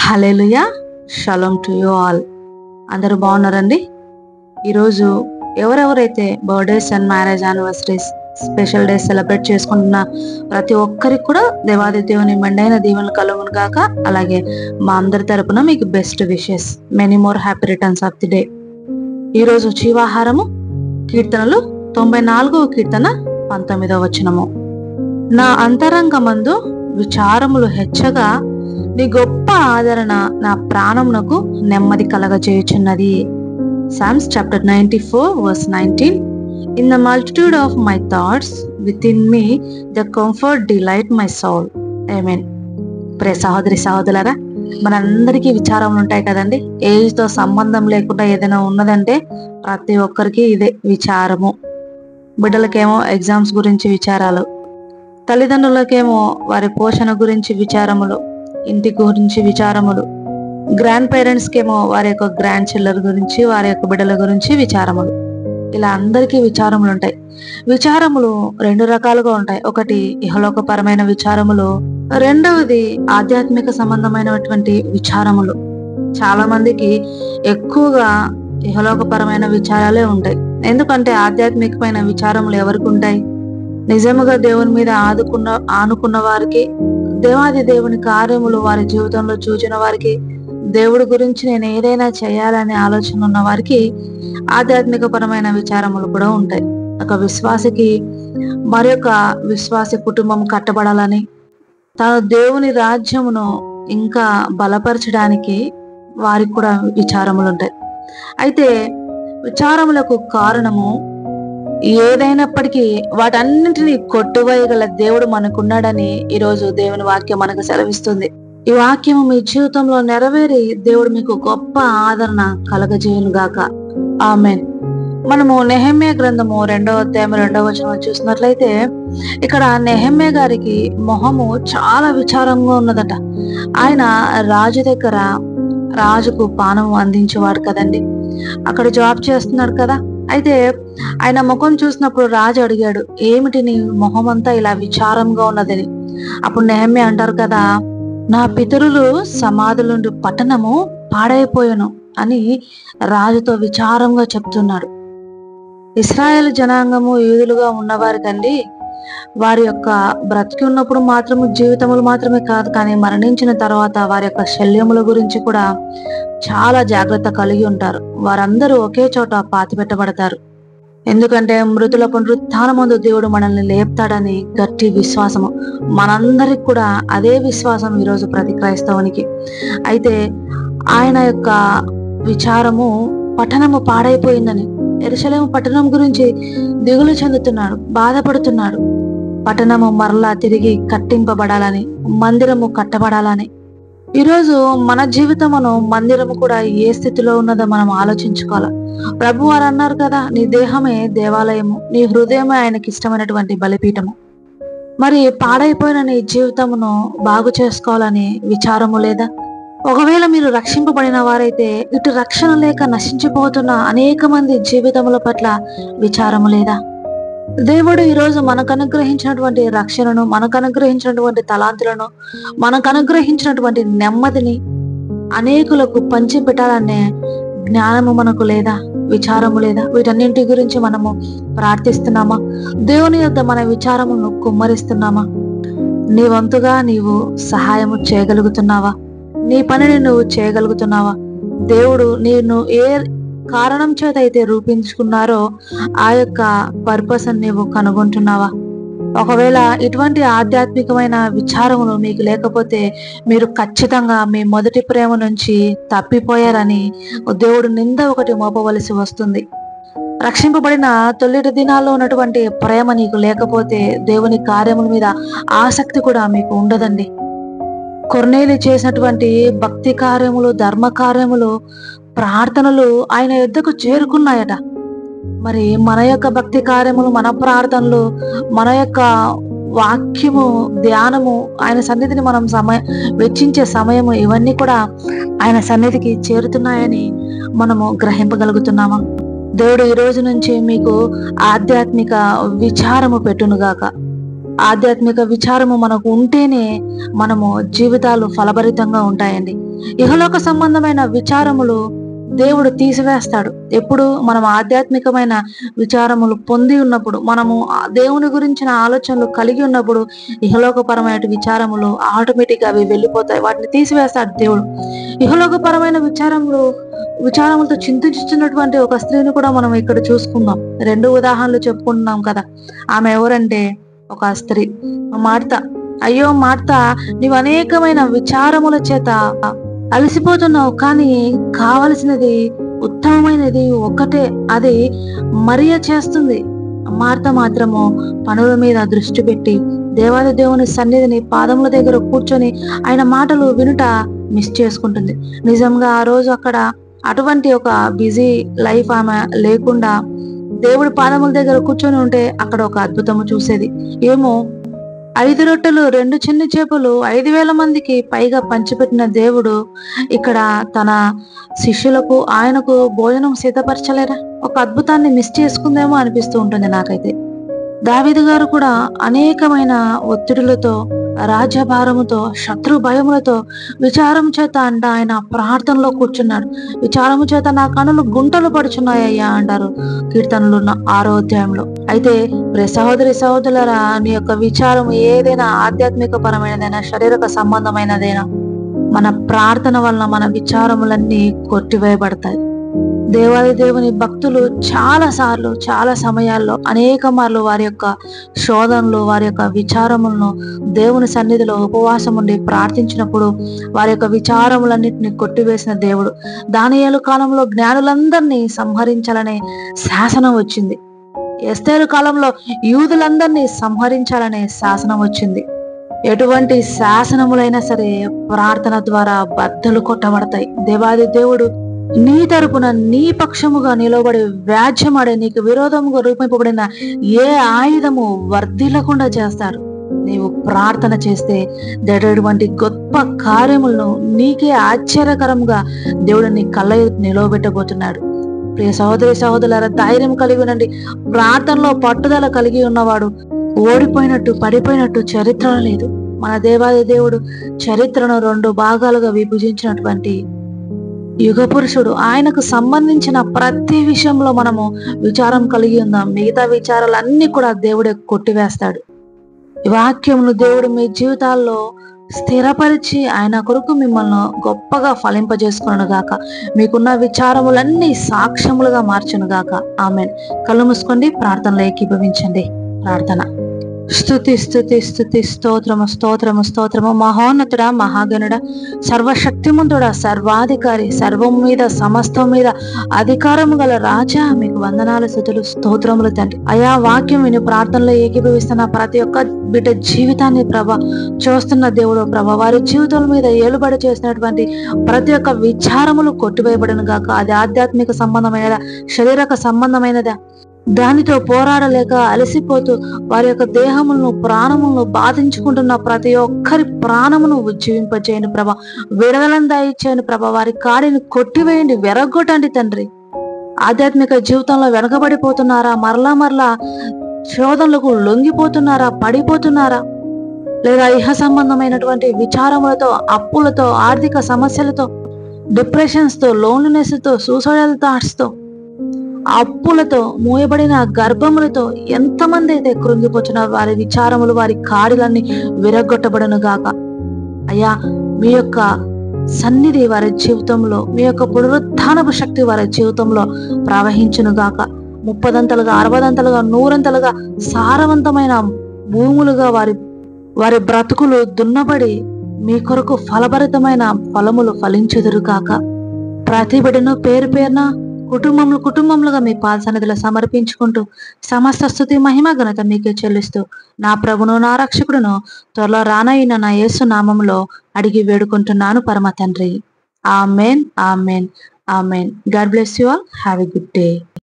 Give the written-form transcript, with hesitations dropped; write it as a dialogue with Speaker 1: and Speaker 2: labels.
Speaker 1: Hallelujah. Shalom to you all. అందరూ బాగున్నారండి? ఈరోజు ఎవరెవరైతే birthdays and marriage anniversaries special days celebrate చేసుకుంటున్న ప్రతి ఒక్కరికి కూడా దేవాది దేవుని మెండైన దీవెనలు కలుగును గాక. అలాగే మా అందరి తరపున మీకు best wishes, many more happy returns of the day. ఈరోజు జీవాహారము కీర్తనలు 94వ కీర్తన 19వ వచనము. నా అంతరంగమందు విచారములు హెచ్చగా నీ గొప్ప ఆదరణ నా ప్రాణమునకు నెమ్మది కలగజేయుచున్నది. Psalms chapter 94 verse 19. In the multitude of my thoughts within me the comfort delight my soul. Amen. ప్రే సహోదరి సహోదరులారా, మనందరికీ విచారములు ఉంటాయి కదండి. ఏజ్ తో సంబంధం లేకుండా ఏదైనా ఉన్నదంటే ప్రతి ఒక్కరికి ఇదే విచారము. బిడ్డలకేమో ఎగ్జామ్స్ గురించి విచారాలు, తల్లిదండ్రులకేమో వారి పోషణ గురించి విచారములు, ఇంటి గురించి విచారములు, గ్రాండ్ పేరెంట్స్ కేమో వారి యొక్క గ్రాండ్ చిల్డ్రన్ గురించి, వారి యొక్క బిడ్డల గురించి విచారములు. ఇలా అందరికీ విచారములు ఉంటాయి. విచారములు రెండు రకాలుగా ఉంటాయి. ఒకటి ఇహలోకపరమైన విచారములు, రెండవది ఆధ్యాత్మిక సంబంధమైనటువంటి విచారములు. చాలా మందికి ఎక్కువగా ఇహలోకపరమైన విచారాలే ఉంటాయి. ఎందుకంటే ఆధ్యాత్మికమైన విచారములు ఎవరికి ఉంటాయి? నిజముగా దేవుని మీద ఆనుకున్న వారికి, దేవాది దేవుని కార్యములు వారి జీవితంలో చూచిన వారికి, దేవుడి గురించి నేను ఏదైనా చేయాలనే ఆలోచన ఉన్న వారికి ఆధ్యాత్మిక పరమైన విచారములు కూడా ఉంటాయి. ఒక విశ్వాసికి మరొక విశ్వాస కుటుంబం కట్టబడాలని, తాను దేవుని రాజ్యమును ఇంకా బలపరచడానికి వారికి కూడా విచారములు ఉంటాయి. అయితే విచారములకు కారణము ఏదైనప్పటికీ వాటన్నింటినీ కొట్టువేయగల దేవుడు మనకున్నాడని ఈరోజు దేవుని వాక్యం మనకు సెలవిస్తుంది. ఈ వాక్యము మీ జీవితంలో నెరవేరి దేవుడు మీకు గొప్ప ఆదరణ కలగజేయును గాక. ఆమేన్. మనము నెహెమ్యా గ్రంథము 2వ అధ్యాయం 2వ వచనం చూసినట్లయితే, ఇక్కడ నెహెమ్యా గారికి మొహము చాలా విచారంగా ఉన్నదట. ఆయన రాజు దగ్గర రాజుకు పానము అందించేవాడు కదండి. అక్కడ జాబ్ చేస్తున్నాడు కదా. అయితే ఆయన ముఖం చూసినప్పుడు రాజు అడిగాడు, ఏమిటి నీ మొహం అంతా ఇలా విచారంగా ఉన్నదని. అప్పుడు నెహెమ్యా అంటారు కదా, నా పితరులు సమాధులుండి పట్టణము పాడైపోయాను అని రాజుతో విచారంగా చెప్తున్నాడు. ఇశ్రాయేలు జనాంగము యూదులుగా ఉన్నవారు కండి, వారి యొక్క బ్రతికి ఉన్నప్పుడు మాత్రము జీవితములు మాత్రమే కాదు, కానీ మరణించిన తర్వాత వారి యొక్క శల్యముల గురించి కూడా చాలా జాగ్రత్త కలిగి ఉంటారు. వారందరూ ఒకే చోట పాతిపెట్టబడతారు. ఎందుకంటే మృతుల పునరుత్థానమందు దేవుడు మనల్ని లేపుతాడని గట్టి విశ్వాసము. మనందరికి కూడా అదే విశ్వాసం ఈరోజు ప్రతి క్రైస్తవునికి. అయితే ఆయన యొక్క విచారము పట్టణము పాడైపోయిందని, యెరూషలేము పట్టణం గురించి దిగులు చెందుతున్నాడు, బాధపడుతున్నాడు. పట్టణము మరలా తిరిగి కట్టింపబడాలని, మందిరము కట్టబడాలని. ఈరోజు మన జీవితమును, మందిరము కూడా ఏ స్థితిలో ఉన్నదో మనం ఆలోచించుకోవాలి. ప్రభు వారు అన్నారు కదా, నీ దేహమే దేవాలయము, నీ హృదయమే ఆయనకి ఇష్టమైనటువంటి బలిపీఠము. మరి పాడైపోయిన నీ జీవితమును బాగు చేసుకోవాలని విచారము లేదా? ఒకవేళ మీరు రక్షింపబడిన వారైతే ఇటు రక్షణ లేక నశించిపోతున్న అనేక మంది జీవితముల పట్ల విచారము లేదా? దేవుడు ఈరోజు మనకు అనుగ్రహించినటువంటి రక్షణను, మనకు అనుగ్రహించినటువంటి తలాంతులను, మనకు అనుగ్రహించినటువంటి నెమ్మదిని అనేకులకు పంచి పెట్టాలనే జ్ఞానము మనకు లేదా? విచారము లేదా? వీటన్నింటి గురించి మనము ప్రార్థిస్తున్నామా? దేవుని యొద్ద మన విచారమును కుమ్మరిస్తున్నామా? నీ వంతుగా నీవు సహాయము చేయగలుగుతున్నావా? నీ పనిని నువ్వు చేయగలుగుతున్నావా? దేవుడు నేను ఏ కారణం చేత అయితే రూపించుకున్నారో ఆ యొక్క పర్పస్ నీవు కనుగొంటున్నావా? ఒకవేళ ఇటువంటి ఆధ్యాత్మికమైన విచారములు మీకు లేకపోతే మీరు ఖచ్చితంగా మీ మొదటి ప్రేమ నుంచి తప్పిపోయారని దేవుడు నింద ఒకటి మోపవలసి వస్తుంది. రక్షింపబడిన తొలిటి దినాల్లో ఉన్నటువంటి ప్రేమ నీకు లేకపోతే దేవుని కార్యముల మీద ఆసక్తి కూడా మీకు ఉండదండి. కొర్నేలి చేసినటువంటి భక్తి కార్యములు, ధర్మ కార్యములు, ప్రార్థనలు ఆయన యుద్ధకు చేరుకున్నాయట. మరి మన యొక్క భక్తి కార్యములు, మన ప్రార్థనలు, మన యొక్క వాక్యము, ధ్యానము, ఆయన సన్నిధిని మనం వెచ్చించే సమయము, ఇవన్నీ కూడా ఆయన సన్నిధికి చేరుతున్నాయని మనము గ్రహింపగలుగుతున్నామా? దేవుడు ఈ రోజు నుంచి మీకు ఆధ్యాత్మిక విచారము పెట్టునుగాక. ఆధ్యాత్మిక విచారము మనకు ఉంటేనే మనము జీవితాలు ఫలభరితంగా ఉంటాయండి. ఇహలోక సంబంధమైన విచారములు దేవుడు తీసివేస్తాడు. ఎప్పుడు మనం ఆధ్యాత్మికమైన విచారములు పొంది ఉన్నప్పుడు, మనము దేవుని గురించిన ఆలోచనలు కలిగి ఉన్నప్పుడు ఇహలోకపరమైన విచారములు ఆటోమేటిక్గా అవి వెళ్ళిపోతాయి. వాటిని తీసివేస్తాడు దేవుడు. ఇహలోకపరమైన విచారములతో చింతించుతున్నటువంటి ఒక స్త్రీని కూడా మనం ఇక్కడ చూసుకుందాం. 2 ఉదాహరణలు చెప్పుకుంటున్నాం కదా. ఆమె ఎవరంటే ఒక స్త్రీ మార్త. అయ్యో మార్త, నీవు అనేకమైన విచారముల చేత అలసిపోతున్నావు, కానీ కావలసినది ఉత్తమమైనది ఒక్కటే, అది మరియ చేస్తుంది. మార్త మాత్రము పనుల మీద దృష్టి పెట్టి దేవాది దేవుని సన్నిధిని పాదముల దగ్గర కూర్చొని ఆయన మాటలు వినుట మిస్ చేసుకుంటుంది. నిజంగా ఆ రోజు అక్కడ అటువంటి ఒక బిజీ లైఫ్ ఆమె లేకుండా దేవుడి పాదముల దగ్గర కూర్చొని ఉంటే అక్కడ ఒక అద్భుతము చూసేది. ఏమో 5 రొట్టెలు 2 చిన్న చేపలు 5,000 మందికి పైగా పంచిపెట్టిన దేవుడు ఇక్కడ తన శిష్యులకు ఆయనకు భోజనం సిద్ధపరచలేరా? ఒక అద్భుతాన్ని మిస్ చేసుకుందేమో అనిపిస్తూ ఉంటుంది నాకైతే. దావీదు గారు కూడా అనేకమైన ఒత్తిడులతో, రాజ్యభారముతో, శత్రు భయములతో, విచారం చేత ఆయన ప్రార్థనలో కూర్చున్నాడు. విచారము చేత నా కనులు గుంటలు పడుచున్నాయ్యా అంటారు కీర్తనలు 6వ అధ్యాయంలో. అయితే సహోదరి సహోదరులారా, నీ యొక్క విచారం ఏదైనా ఆధ్యాత్మిక పరమైనదైనా శారీరక సంబంధమైనదైనా మన ప్రార్థన వలన మన విచారములన్నీ కొట్టివేయబడతాయి. దేవాది దేవుని భక్తులు చాలా సమయాల్లో అనేక మార్లు వారి యొక్క శోధనలు, వారి యొక్క విచారములను దేవుని సన్నిధిలో ఉపవాసం ఉండి ప్రార్థించినప్పుడు వారి యొక్క విచారములన్నింటినీ కొట్టివేసిన దేవుడు. దానియేలు కాలంలో జ్ఞానులందరినీ సంహరించాలనే శాసనం వచ్చింది. ఎస్తేరు కాలంలో యూదులందరినీ సంహరించాలనే శాసనం వచ్చింది. ఎటువంటి శాసనములైనా సరే ప్రార్థన ద్వారా బద్దలు కొట్టబడతాయి. దేవాది దేవుడు నీ తరపున నీ పక్షముగా నిలబడి వ్యాజ్యమాడే నీకు విరోధముగా రూపింపబడిన ఏ ఆయుధము వర్ధిల్లకుండా చేస్తారు. నీవు ప్రార్థన చేస్తే జరిగేటువంటి గొప్ప కార్యములను నీకే ఆశ్చర్యకరంగా దేవుడు నీ కళ్ళ నిలవబెట్టబోతున్నాడు. ప్రియ సహోదరి సహోదరులారా, ధైర్యం కలిగి ఉండండి. ప్రార్థనలో పట్టుదల కలిగి ఉన్నవాడు ఓడిపోయినట్టు పడిపోయినట్టు చరిత్ర లేదు. మన దేవాది దేవుడు చరిత్రను 2 భాగాలుగా విభజించినటువంటి యుగ పురుషుడు. ఆయనకు సంబంధించిన ప్రతి విషయంలో మనము విచారం కలిగి ఉందాం. మిగతా విచారాలన్నీ కూడా దేవుడే కొట్టివేస్తాడు. ఈ వాక్యమును దేవుడు మీ జీవితాల్లో స్థిరపరిచి ఆయన కొరకు మిమ్మల్ని గొప్పగా ఫలింపజేసుకును గాక. మీకున్న విచారములన్నీ సాక్ష్యములుగా మార్చును గాక. ఆమెన్. కళ్ళు మూసుకోండి, ప్రార్థనలో ఏకీభవించండి. ప్రార్థన. స్తుతి స్తుతి స్తుతి స్తోత్రము స్తోత్రము స్తోత్రము. మహోన్నతుడ, మహాగణుడ, సర్వశక్తిమంతుడ, సర్వాధికారి, సర్వం మీద సమస్తం మీద అధికారము గల రాజా, మీకు వందనాలు స్తుతులు స్తోత్రములు తండ్రి. అయా వాక్యం విని ప్రార్థనలో ఏకీభవిస్తున్న ప్రతి ఒక్క బిడ్డ జీవితాన్ని చూస్తున్న దేవుడు వారి జీవితాల మీద ఏలుబడి చేసినటువంటి ప్రతి ఒక్క విచారములు కొట్టివేయబడిన గాక. అది ఆధ్యాత్మిక సంబంధమైనదా, శారీరక సంబంధమైనదా, దానితో పోరాడలేక అలసిపోతూ వారి యొక్క దేహములను ప్రాణములను బాధించుకుంటున్న ప్రతి ఒక్కరి ప్రాణమును ఉజ్జీవింపజేయండి ప్రభా. విడుదలను దయచేయండి ప్రభా. వారి కాడిని కొట్టివేయండి, వెరగొట్టండి తండ్రి. ఆధ్యాత్మిక జీవితంలో వెనకబడిపోతున్నారా? మరలా శోధనలకు లొంగిపోతున్నారా? పడిపోతున్నారా? లేదా ఇహ సంబంధమైనటువంటి విచారములతో, అప్పులతో, ఆర్థిక సమస్యలతో, డిప్రెషన్స్ తో, లోన్లీనెస్ తో, సూసైడల్ థాట్స్ తో, అప్పులతో, మూయబడిన గర్భములతో ఎంతమంది అయితే కృంగిపోతున్నారు, వారి విచారములు, వారి కాడిలన్నీ విరగొట్టబడను గాక. అయ్యా, మీ యొక్క సన్నిధి వారి జీవితంలో, మీ యొక్క పునరుత్థానపు శక్తి వారి జీవితంలో ప్రవహించును గాక. 30దంతలుగా, 60దంతలుగా, 100ంతలుగా సారవంతమైన భూములుగా వారి బ్రతుకులు దున్నబడి మీ కొరకు ఫలభరితమైన ఫలములు ఫలించుదురు కాక. ప్రతి బిడ్డను పేరు పేరున కుటుంబములుగా మీ పాద సన్నిధిలో సమర్పించుకుంటూ సమస్త స్తుతి మహిమ ఘనత మీకే చెల్లిస్తూ నా ప్రభును నా రక్షకుడును త్వరలో రానయ్యిన నా యేసు నామములో అడిగి వేడుకుంటున్నాను పరమ తండ్రి. Amen, amen, amen. God bless you all. Have a good day.